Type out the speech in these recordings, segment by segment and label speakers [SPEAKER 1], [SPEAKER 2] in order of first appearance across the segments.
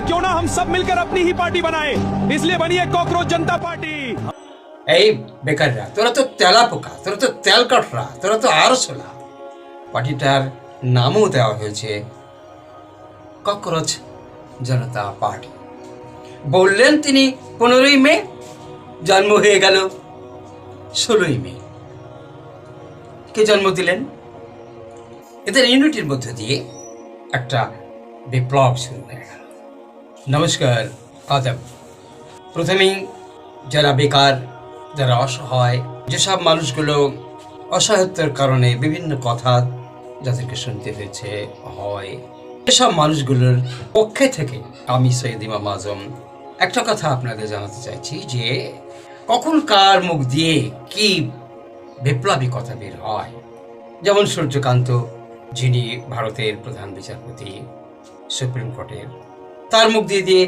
[SPEAKER 1] क्यों ना हम सब मिलकर अपनी ही पार्टी बनाए, इसलिए बनिए कॉकरोच जनता पार्टी।
[SPEAKER 2] এই বেকাররা, তোরা তো তেলা পোকা, তোরা তো তেল কাটরা, তোরা তো আরশোলা। পার্টিটার নামও দেওয়া হয়েছে ককরোচ জনতা পার্টি। বললেন তিনি 15ই মে, জন্ম হয়ে গেল 16ই মে। কে জন্ম দিলেন? এদের ইউনিটির মধ্য দিয়ে একটা বিপ্লব শুরু হয়ে গেল। নমস্কার, আদাব। প্রথমেই যারা বেকার, যারা অসহায়, যেসব মানুষগুলো অসহায়তার কারণে বিভিন্ন কথা যাদেরকে শুনতে হয়েছে হয়, এসব মানুষগুলোর পক্ষে থেকে আমি সৈয়দ ইমাম আজম একটা কথা আপনাদের জানাতে চাইছি যে কখন কার মুখ দিয়ে কি বিপ্লবী কথা বের হয়। যেমন সূর্যকান্ত, যিনি ভারতের প্রধান বিচারপতি সুপ্রিম কোর্টের, তার মুখ দিয়ে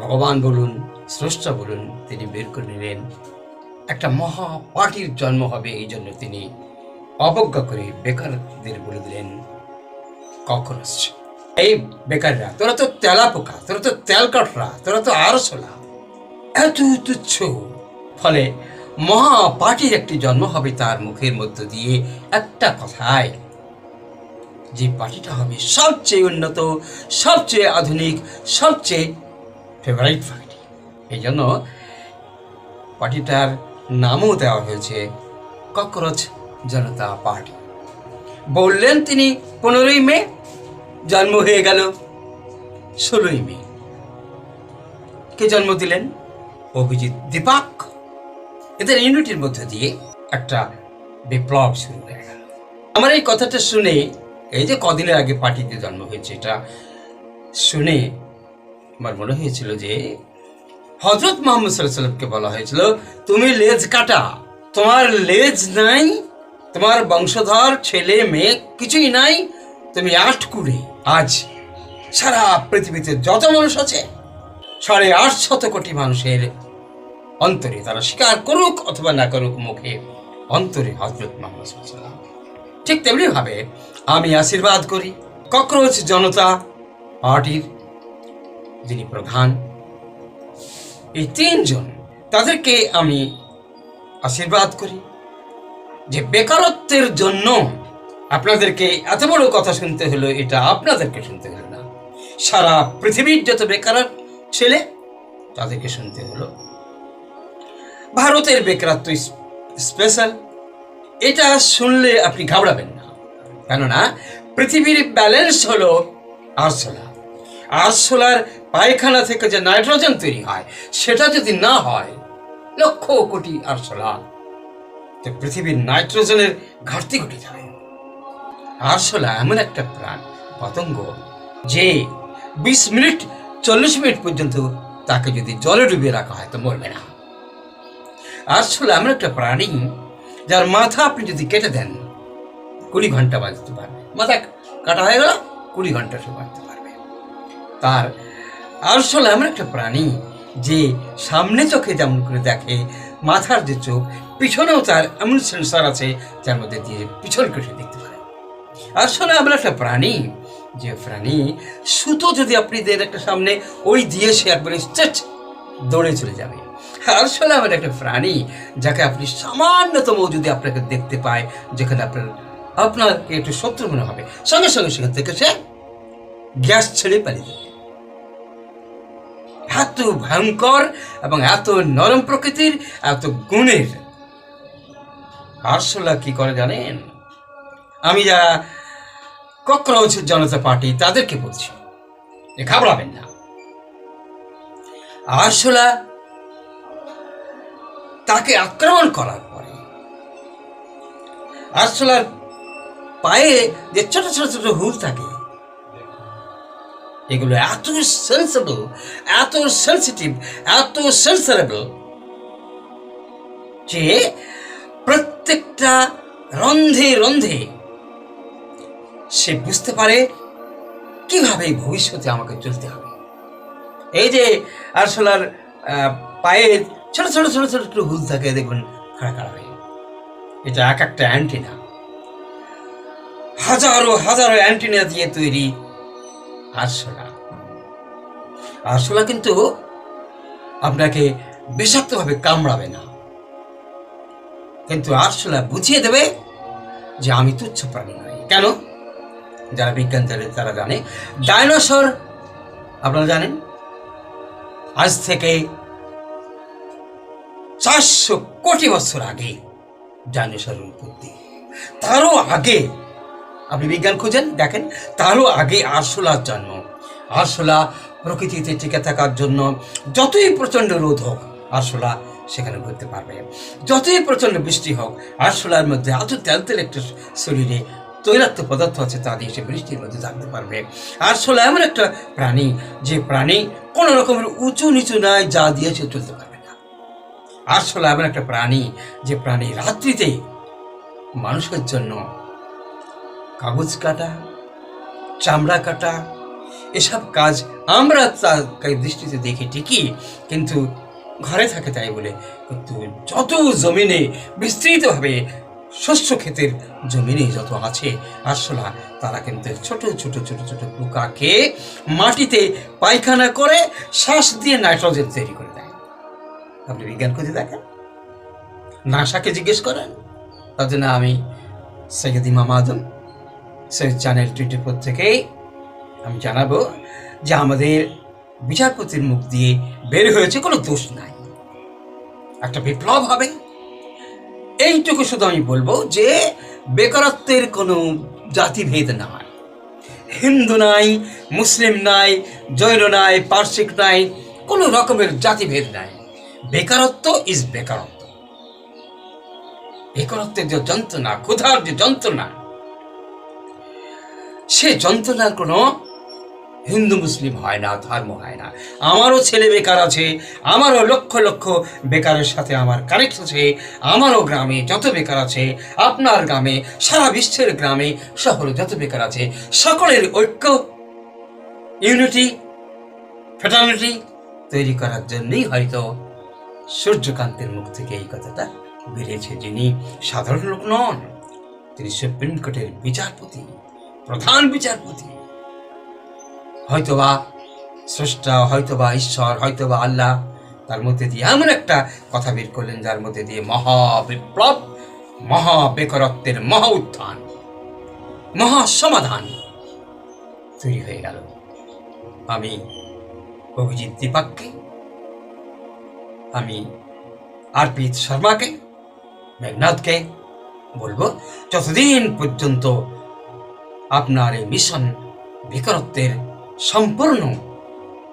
[SPEAKER 2] ভগবান বলুন, স্রষ্টা বলুন, তিনি বের করে নিলেন একটা মহা পার্টির জন্ম হবে, এই জন্য তিনি অবজ্ঞা করে বেকারদের বলে দিলেন ককরোচ। এই বেকাররা, তোরা তো তেলা পোকা, তোরা তো তেল কাটরা, তোরা তো আরশোলা, এত তুচ্ছ। ফলে মহা পার্টির একটি জন্ম হবে তার মুখের মধ্য দিয়ে একটা কথায়, যে পার্টিটা হবে সবচেয়ে উন্নত, সবচেয়ে আধুনিক, সবচেয়ে ফেভারিট পার্টি। এই জন্য পার্টিটার নামও দেওয়া হয়েছে ককরোচ জনতা পার্টি। বললেন তিনি 15ই মে, জন্ম হয়ে গেল 16ই মে। কে জন্ম দিলেন? অভিজিৎ দীপক। এদের ইউনিটির মধ্য দিয়ে একটা বিপ্লব শুরু হয়ে গেল। আমার এই কথাটা শুনে, এই যে কদিনের আগে পার্টিতে জন্ম হয়েছে, এটা শুনে আমার মনে হয়েছিল যে হযরত মুহাম্মদ সাল্লাল্লাহু আলাইহি ওয়াসাল্লামকে বলা হয়েছিল, তুমি লেজ কাটা, তোমার লেজ নাই, তোমার বংশধর ছেলে মেয়ে কিছুই নাই, তুমি আটকুড়ে। আজ সারা পৃথিবীতে যত মানুষ আছে, 850 কোটি মানুষের অন্তরে, তারা স্বীকার করুক অথবা না করুক, মুখে অন্তরে হযরত মুহাম্মদ সাল্লাল্লাহু আলাইহি ওয়াসাল্লাম। ঠিক তেমনি ভাবে আমি আশীর্বাদ করি ককরোচ জনতা পার্টির যিনি প্রধান, এই 3 জন, তাদেরকে আমি আশীর্বাদ করি যে বেকারত্বের জন্য আপনাদেরকে এত বড় কথা শুনতে হলো, এটা আপনাদেরকে শুনতে হলো না, সারা পৃথিবীর যত বেকার ছেলে তাদেরকে শুনতে হলো। ভারতের বেকারত্ব স্পেশাল, এটা শুনলে আপনি ঘাবড়াবেন না, কেননা পৃথিবীর ব্যালেন্স হলো আরশোলা। আরশোলার পায়খানা থেকে যে নাইট্রোজেন তৈরি হয়, সেটা যদি না হয়, লক্ষ কোটি আরশোলা, তো পৃথিবীর নাইট্রোজেনের ঘাটতি ঘটে যাবে। আরশোলা এমন একটা প্রাণ পতঙ্গ যে 20 মিনিট 40 মিনিট পর্যন্ত তাকে যদি জলে ডুবিয়ে রাখা হয় তো মরবে না। আরশোলা এমন একটা প্রাণী যার মাথা আপনি যদি কেটে দেন 20 ঘন্টা বাঁচতে পারবে। মাথা কাটা হয়ে গেল, 20 ঘন্টা সে বাঁচতে পারবে। তার আরশোলা এমন একটা প্রাণী যে সামনে চোখে যেমন করে দেখে, মাথার যে চোখ, পিছনেও তার এমন সেন্সার আছে যার মধ্যে দিয়ে পিছন কেটে দেখতে পারে। আরশোলা এমন একটা প্রাণী যে প্রাণী সুতো যদি আপনি দেন একটা সামনে, ওই দিয়ে সে একবারে স্ট্রেট দৌড়ে চলে যাবে। আরশোলা এমন একটা প্রাণী যাকে আপনি সামান্যতম যদি আপনাকে দেখতে পায়, যেখানে আপনাকে একটু শত্রু মনে হবে, সঙ্গে সঙ্গে সেখান থেকে সে গ্যাস ছেড়ে পালিয়ে দেবে। এত ভয়ঙ্কর এবং এত নরম প্রকৃতির, এত গুণের আরশোলা কি করে জানেন? আমি যারা ককরোচ জনতা পার্টি তাদেরকে বলছি, ঘাবড়াবেন না। আরশোলা তাকে আক্রমণ করার পরে আরশোলার পায়ে যে ছোট ছোট ছোট হুল থাকে, এগুলো এত সেন্সিবল, এত সেন্সিটিভ, এত সেন্সারেবল যে প্রত্যেকটা রন্ধে রন্ধে সে বুঝতে পারে কিভাবে ভবিষ্যতে আমাকে চলতে হবে। এই যে আরশোলার পায়ে ছোট ছোট ছোট ছোট একটু হুল থাকে, দেখুন খাড়া খাড়া হয়ে, এটা এক একটা অ্যান্টিনা, হাজারো হাজারো অ্যান্টিনা দিয়ে তৈরি আরশোলা। আরশোলা কিন্তু আপনাকে বিষাক্তভাবে কামড়াবে না, কিন্তু আরশোলা বুঝিয়ে দেবে যে আমি তুচ্ছ প্রাণী নই। কেন? যারা বিজ্ঞান জানে তারা জানে, ডাইনোসর আপনারা জানেন আজ থেকে 400 কোটি বছর আগে ডাইনোসরের উৎপত্তি। তারও আগে আপনি বিজ্ঞান খুঁজেন দেখেন, তারও আগে আরশোলার জন্ম। আরশোলা প্রকৃতিতে টিকে থাকার জন্য যতই প্রচণ্ড রোদ হোক আরশোলা সেখানে ঘুরতে পারবে, যতই প্রচণ্ড বৃষ্টি হোক আরশোলার মধ্যে এত তেল একটা শরীরে তৈলাক্ত পদার্থ আছে, তা দিয়ে সে বৃষ্টির মধ্যে থাকতে পারবে। আরশোলা এমন একটা প্রাণী যে প্রাণী কোনো রকমের উঁচু নিচু নাই, যা দিয়ে সে চলতে পারবে না। আরশোলা এমন একটা প্রাণী যে প্রাণী রাত্রিতে মানুষের জন্য কাগজ কাটা, চামড়া কাটা, এসব কাজ আমরা তার দৃষ্টিতে দেখি ঠিকই, কিন্তু ঘরে থাকে তাই বলে। কিন্তু যত জমিনে বিস্তৃতভাবে শস্য ক্ষেতের জমিনে যত আছে আরশোলা, তারা কিন্তু ছোট ছোট ছোট ছোট পোকা খেয়ে মাটিতে পায়খানা করে শ্বাস দিয়ে নাইট্রোজেন তৈরি করে দেয়। আপনি বিজ্ঞান খুঁজে দেখেন, নাসাকে জিজ্ঞেস করেন। তার জন্য আমি সৈয়দ ইমাম আজম সৈয়দ চ্যানেল 24 থেকেই আমি জানাবো যে আমাদের বিচারপতির মুখ দিয়ে বের হয়েছে, কোনো দোষ নাই, একটা বিপ্লব হবে। এইটুকু শুধু আমি বলবো যে বেকারত্বের কোনো জাতিভেদ নাই, হিন্দু নাই, মুসলিম নাই, জৈন নাই, পার্সিক নাই, কোনো রকমের জাতিভেদ নাই। বেকারত্ব ইজ বেকারত্ব। বেকারত্বের যে যন্ত্রণা, ক্ষুধার যে যন্ত্রণা, সে যন্ত্রণার কোনো হিন্দু মুসলিম হয় না, ধর্ম হয় না। আমারও ছেলে বেকার আছে, আমারও লক্ষ লক্ষ বেকারের সাথে আমার কানেক্ট আছে। আমারও গ্রামে যত বেকার আছে, আপনার গ্রামে, সারা বিশ্বের গ্রামে শহরে যত বেকার আছে, সকলের ঐক্য, ইউনিটি, ফ্যাটার্নিটি তৈরি করার জন্যই হয়তো সূর্যকান্তের মুখ থেকে এই কথাটা বেরিয়েছে। যিনি সাধারণ লোক নন, তিনি সুপ্রিম কোর্টের বিচারপতি, প্রধান বিচারপতি। হয়তোবা স্রষ্টা, হয়তোবা ঈশ্বর, হয়তোবা আল্লাহ তার মধ্যে দিয়ে এমন একটা কথা বের করলেন যার মধ্যে দিয়ে মহাবিপ্লব, মহা বেকারত্বের মহা উত্থান, মহা সমাধান তৈরি হয়ে গেল। আমি অভিজিৎ দীপককে, আমি আরপিত শর্মাকে, মেঘনাথকে বলবো, যতদিন পর্যন্ত আপনার এই মিশন বেকারত্বের সম্পূর্ণ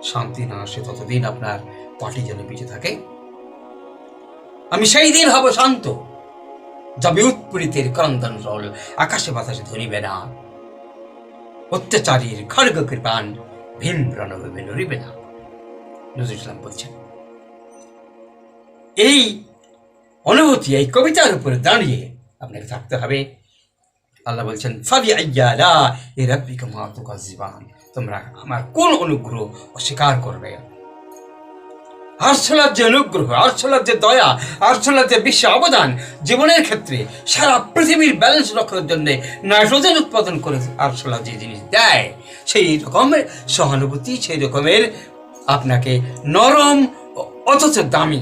[SPEAKER 2] শান্তি না আসে, ততদিন আপনার পার্টি যেন বেঁচে থাকে। আমি সেই দিন হব শান্ত, যাবে উৎপীড়িতের ক্রন্দন রোল, আকাশে বাতাসে ধরিবে না, অত্যাচারীর খড়গ কৃপান ভীম রণভূমে নড়িবে না। নজরুল ইসলাম বলছেন। এই অনুভূতি, এই কবিতার উপরে দাঁড়িয়ে আপনাকে থাকতে হবে। আল্লাহ বলছেন, তোমরা আমার কোন অনুগ্রহ অস্বীকার করবে? আরশোলার যে অনুগ্রহ, আরশোলার যে দয়া, আরশোলার যে বিশ্ব অবদান জীবনের ক্ষেত্রে, সারা পৃথিবীর ব্যালেন্স রক্ষার জন্য নাইট্রোজেন উৎপাদন করে আরশোলা যে জিনিস দেয়, সেই রকমের সহানুভূতি, সেই রকমের আপনাকে নরম অথচ দামি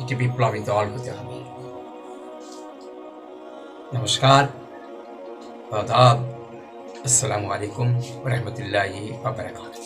[SPEAKER 2] একটি বিপ্লবী দল হতে হবে। নমস্কার, আদাব, আসসালামু আলাইকুম ওয়া রাহমাতুল্লাহি ওয়া বারাকাতুহু।